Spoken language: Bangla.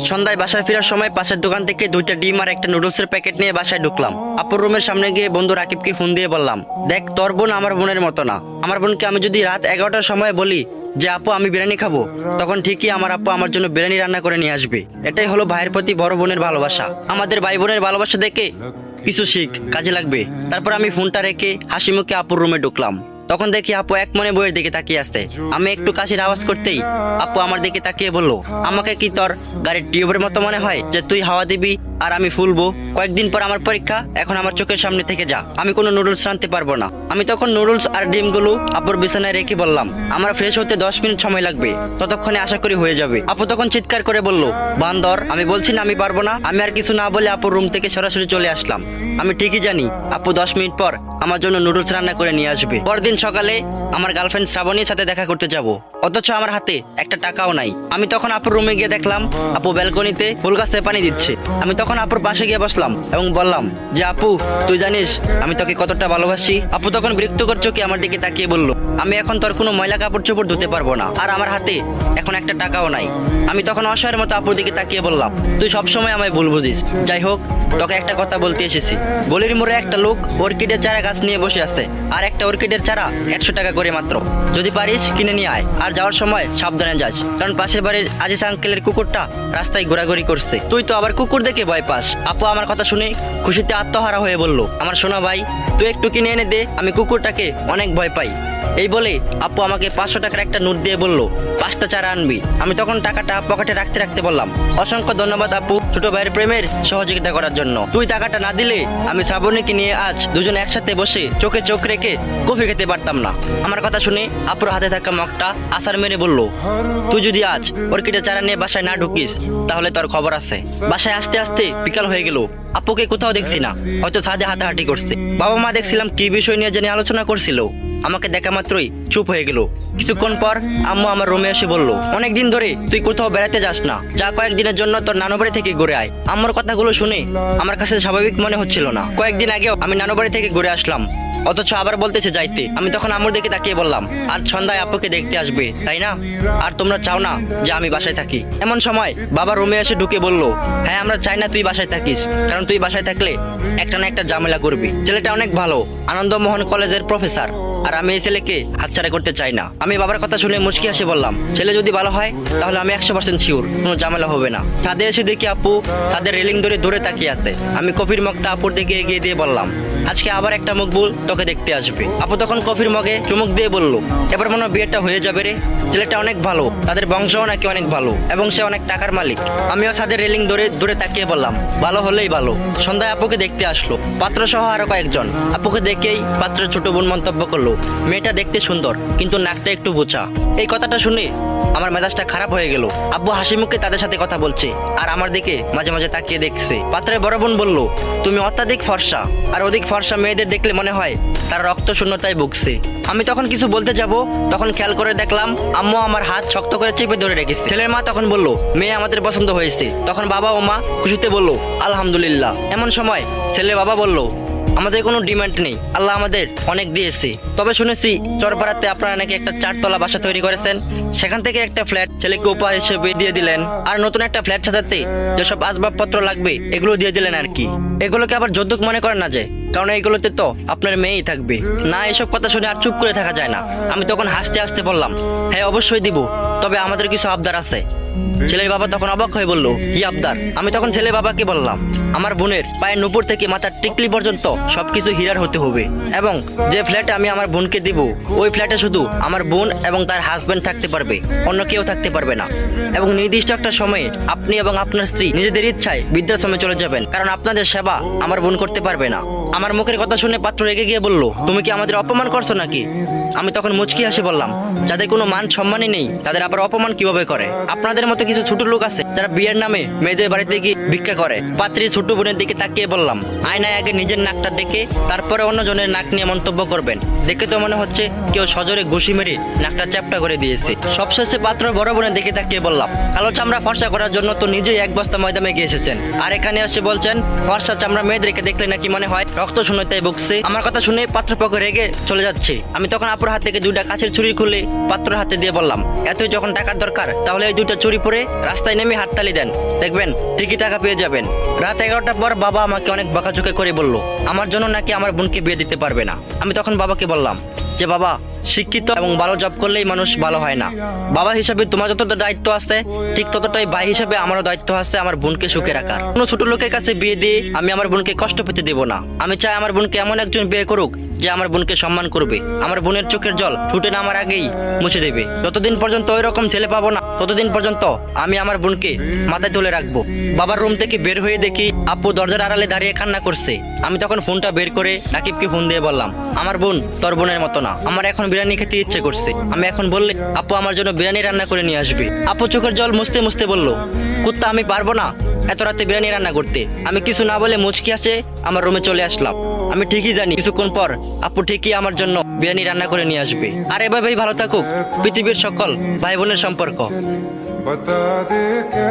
সন্ধ্যায় বাসায় ফেরার সময় পাশের দোকান থেকে 2টা ডিম আর একটা নুডলসের প্যাকেট নিয়ে বাসায় ঢুকলাম। আপুর রুমের সামনে গিয়ে বন্ধু রাকিবকে ফোন দিয়ে বললাম, দেখ তোর বোন আমার বোনের মতো না। আমার বোনকে আমি যদি রাত 11টার সময় বলি যে আপু আমি বিরিয়ানি খাবো, তখন ঠিকই আমার আপু আমার জন্য বিরিয়ানি রান্না করে নিয়ে আসবে। এটাই হলো ভাইয়ের প্রতি বড় বোনের ভালোবাসা। আমাদের ভাই বোনের ভালোবাসা দেখে কিছু শিখ, কাজে লাগবে। তারপর আমি ফোনটা রেখে হাসি মুখে আপুর রুমে ঢুকলাম। তখন দেখি আপু এক মনে বইয়ের দিকে তাকিয়ে আছে। আমি একটু কাশির আওয়াজ করতেই আপু আমার দিকে তাকিয়ে বলল, আমাকে কি তোর গাড়ির টিউবের মতো মনে হয় যে তুই হাওয়া দিবি আর আমি ফুলবো? কয়েকদিন পর আমার পরীক্ষা, এখন আমার চোখের সামনে থেকে যা, আমি কোনো নুডলস রাঁধতে পারবো না। আমি তখন নুডলস আর ডিমগুলো আপুর বিছানায় রেখে বললাম, আমার ফ্রেশ হতে 10 মিনিট সময় লাগবে, ততক্ষণে আশা করি হয়ে যাবে। আপু তখন চিৎকার করে বলল, বান্দর, আমি বলছি না আমি পারবো না। আমি আর কিছু না বলে আপুর রুম থেকে সরাসরি চলে আসলাম। আমি ঠিকই জানি আপু 10 মিনিট পর আমার জন্য নুডলস রান্না করে নিয়ে আসবে। পরদিন সকালে আমার গার্লফ্রেন্ড শ্রাবণীর সাথে দেখা করতে যাব, অথচ আমার হাতে একটা টাকাও নাই। আমি তখন আপুর রুমে গিয়ে দেখলাম আপু ব্যালকনিতে ফুল গাছে পানি দিচ্ছে। আমি তখন আপুর পাশে গিয়ে বসলাম এবং বললাম যে আপু তুই জানিস আমি তোকে কতটা ভালোবাসি। আপু তখন বিরক্তকর চোখে আমার দিকে তাকিয়ে বলল, আমি এখন তোর কোনো ময়লা কাপড় চোপড় ধুতে পারবো না, আর আমার হাতে এখন একটা টাকাও নাই। আমি তখন অসহায়ের মতো আপুর দিকে তাকিয়ে বললাম, তুই সবসময় আমায় ভুল বুঝিস। যাই হোক, তোকে একটা কথা বলতে এসেছি। গলির মোড়ে একটা লোক অর্কিডের চারা গাছ নিয়ে বসে আছে, আর একটা অর্কিডের চারা 100 টাকা করে মাত্র। যদি পারিস কিনে নিয়ে আয়, আর যাওয়ার সময় সাবধানে যাস, কারণ পাশের বাড়ির আজিজ আঙ্কেলের কুকুরটা রাস্তায় ঘোরাঘুরি করছে। তুই তো আবার কুকুর দেখে ভয় পাস। আপু আমার কথা শুনে খুশিতে আত্মহারা হয়ে বলল, আমার সোনা ভাই, তুই একটু কিনে এনে দে, আমি কুকুরটাকে অনেক ভয় পাই। এই বলে আপু আমাকে 500 টাকার একটা নোট দিয়ে বলল, 5টা চারা আনবি। আমি তখন টাকাটা পকেটে রাখতে রাখতে বললাম, অসংখ্য ধন্যবাদ আপু ছোট ভাইয়ের প্রেমের সহযোগিতা করার জন্য। তুই টাকাটা না দিলে আমি শ্রাবণীকে নিয়ে আজ দুজনে একসাথে বসে চোখে চোখ রেখে কফি খেতে পারতাম না। আমার কথা শুনে আপুর হাতে থাকা মগটা আসার মেরে বলল, তুই যদি আজ অর্কিডের চারা নিয়ে বাসায় না ঢুকিস তাহলে তোর খবর আছে। বাসায় আসতে আসতে বিকাল হয়ে গেল। আপুকে কোথাও দেখছি না, হয়তো ছাদে হাঁটাহাঁটি করছে। বাবা মা দেখছিলাম কি বিষয় নিয়ে জানি আলোচনা করছিল। আমাকে দেখা মাত্রই চুপ হয়ে গেল। কিছুক্ষণ পর আম্মু আমার রুমে এসে বলল, অনেকদিন ধরে তুই কোথাও বেড়াতে যাস না, যা কয়েকদিনের জন্য তোর নানু বাড়ি থেকে ঘুরে আয়। আম্মুর কথাগুলো শুনে আমার কাছে স্বাভাবিক মনে হচ্ছিল না। কয়েকদিন আগেও আমি নানু বাড়ি থেকে ঘুরে আসলাম, অথচ আবার বলতেছে যাইতে। আমি তখন আম্মুর দিকে তাকিয়ে বললাম, আর সন্ধ্যায় আপুকে দেখতে আসবে তাই না? আর তোমরা চাও না যে আমি বাসায় থাকি? এমন সময় বাবা রুমে এসে ঢুকে বলল, হ্যাঁ আমরা চাই না তুই বাসায় থাকিস, কারণ তুই বাসায় থাকলে একটা না একটা ঝামেলা করবি। ছেলেটা অনেক ভালো, আনন্দমোহন কলেজের প্রফেসর, আর আমি এই ছেলেকে হাতছাড়া করতে চাই না। আমি বাবার কথা শুনে মুচকি হাসি বললাম, ছেলে যদি ভালো হয় তাহলে আমি 100% শিওর কোনো ঝামেলা হবে না। ছাদে এসে দেখি আপু ছাদের রেলিং ধরে দূরে তাকিয়ে আছে। আমি কফির মগটা আপুর দিকে এগিয়ে দিয়ে বললাম, আজকে আবার একটা মকবুল তোকে দেখতে আসবে। আপু তখন কফির মগে চুমুক দিয়ে বলল, এবার মনে হয় বিয়েটা হয়ে যাবে রে। ছেলেটা অনেক ভালো, তাদের বংশও নাকি অনেক ভালো, এবং সে অনেক টাকার মালিক। আমিও ছাদের রেলিং ধরে দূরে তাকিয়ে বললাম, ভালো হলেই ভালো। সন্ধ্যায় আপুকে দেখতে আসলো পাত্র সহ আরো কয়েকজন। আপুকে দেখেই পাত্রের ছোট বোন মন্তব্য করলো, মেয়েটা দেখতে সুন্দর কিন্তু নাকটা একটু বোচা। এই কথাটা শুনে আমার মেজাজটা খারাপ হয়ে গেল। আব্বু হাসি মুখে তাদের সাথে কথা বলছে আর আমার দিকে মাঝে মাঝে তাকিয়ে দেখছে। পাত্রের বড় বোন বলল, তুমি অত্যাধিক ফর্সা, আর অধিক ফর্সা মেয়েদের দেখলে মনে হয় তার রক্ত শূন্যতায় ভুগছে। আমি তখন কিছু বলতে যাব, তখন খেয়াল করে দেখলাম আম্মু আমার হাত শক্ত করে চেপে ধরে রেখেছে। ছেলের মা তখন বলল, মেয়ে আমাদের পছন্দ হয়েছে। তখন বাবা ও মা খুশিতে বলল, আলহামদুলিল্লাহ। এমন সময় ছেলে বাবা বলল, আমাদের কোনো ডিমান্ড নেই, আল্লাহ আমাদের অনেক দিয়েছে। তবে শুনেছি চরপাড়াতে আপনারা নাকি একটা 4তলা বাসা তৈরি করেছেন, সেখান থেকে একটা ফ্ল্যাট ছেলেকে উপহার হিসেবে দিয়ে দিলেন, আর নতুন একটা ফ্ল্যাট সাজাতে যেসব আসবাবপত্র লাগবে এগুলো দিয়ে দিলেন আর কি। এগুলোকে আবার যৌতুক মনে করেন না যে, কারণ এইগুলোতে তো আপনার মেয়েই থাকবে না। এসব কথা শুনে আর চুপ করে থাকা যায় না। আমি তখন হাসতে হাসতে বললাম, হ্যাঁ অবশ্যই দিব, তবে আমাদের কিছু আবদার আছে। ছেলের বাবা তখন অবাক হয়ে বলল, কি আবদার? আমি তখন ছেলের বাবাকে বললাম, আমার বোনের পায়ের নুপুর থেকে মাথার টিকলি পর্যন্ত সবকিছু হীরার হতে হবে, এবং যে ফ্ল্যাটে আমি আমার বোনকে দিব ওই ফ্ল্যাটে শুধু আমার বোন এবং তার হাজবেন্ড থাকতে পারবে, অন্য কেউ থাকতে পারবে না। এবং নির্দিষ্ট একটা সময়ে আপনি এবং আপনার স্ত্রী নিজেদের ইচ্ছায় বৃদ্ধাশ্রমে চলে যাবেন, কারণ আপনাদের সেবা আমার বোন করতে পারবে না। আমার মুখের কথা শুনে পাত্র রেগে গিয়ে বলল, তুমি কি আমাদের অপমান করছো নাকি? আমি তখন মুচকি হাসি বললাম, যাদের কোনো মান সম্মানই নেই তাদের আবার অপমান কিভাবে করে? আপনাদের মতো কিছু ছোট লোক আছে যারা বিয়ের নামে মেয়েদের বাড়িতে গিয়ে ভিক্ষা করে। পাত্রীর ছোট বোনের দিকে তাকিয়ে বললাম, আয়নায় আগে নিজের নাকটা দেখে তারপরে অন্যজনের নাক নিয়ে মন্তব্য করবেন। দেখে তো মনে হচ্ছে কেউ সজোরে ঘুষি মেরে নাকটা চ্যাপটা করে দিয়েছে। সবশেষে পাত্র বড় বোনের দিকে তাকিয়ে বললাম, কালো চামড়া ফর্সা করার জন্য তো নিজেই 1 বস্তা ময়দা মেখে এসেছেন, আর এখানে এসে বলছেন ফর্সা চামড়া মেয়েদেরকে দেখলে নাকি মনে হয় রক্ত শূন্যতায় ভুগছে। আমার কথা শুনে পাত্রপক্ষ রেগে চলে যাচ্ছে। আমি তখন আপুর হাত থেকে 2টা কাছের ছুরি খুলে পাত্রের হাতে দিয়ে বললাম, এতই যখন টাকার দরকার তাহলে এই দুইটা চুরি পরে রাস্তায় নেমে হাততালি দেন, দেখবেন ঠিকই টাকা পেয়ে যাবেন। রাত 11টার পর বাবা আমাকে অনেক বকাঝকা করে বলল আমার জন্য নাকি আমার বোনকে বিয়ে দিতে পারবে না। আমি তখন বাবাকে বললাম যে বাবা, শিক্ষিত এবং ভালো জব করলেই মানুষ ভালো হয় না। বাবা হিসাবে তোমার যতটা দায়িত্ব আছে ঠিক ততটাই ভাই হিসাবে আমারও দায়িত্ব আছে আমার বোনকে সুখে রাখার। কোনো ছোট লোকের কাছে বিয়ে দিয়ে আমি আমার বোনকে কষ্ট পেতে দেব না। আমি চাই আমার বোনকে এমন একজন বিয়ে করুক যে আমার বোনকে সম্মান করবে, আমার বোনের চোখের জল ফুটে নামার আগেই মুছে দেবে। যতদিন পর্যন্ত ওই রকম ছেলে পাবো না ততদিন পর্যন্ত আমি আমার বোনকে মাথায় তুলে রাখবো। বাবার রুম থেকে বের হয়ে দেখি আপু দরজার আড়ালে দাঁড়িয়ে কান্না করছে। আমি তখন ফোনটা বের করে রাকিবকে ফোন দিয়ে বললাম আমার বোন তোর বোনের মতো না, আমার এখন বিরিয়ানি খেতে ইচ্ছে করছে। আমি এখন বললে আপু আমার জন্য বিরিয়ানি রান্না করে নিয়ে আসবে। আপু চোখের জল মুছতে মুছতে বলল কুত্তা, আমি পারবো না এত রাতে বিরিয়ানি রান্না করতে। আমি কিছু না বলে মুচকি আসে আমার রুমে চলে আসলাম। আমি ঠিকই জানি কিছুক্ষণ পর আপু ঠিকই আমার জন্য বিরিয়ানি রান্না করে নিয়ে আসবে। আর এভাবেই ভালো থাকুক পৃথিবীর সকল ভাই বোনের সম্পর্ক। बता दे क्या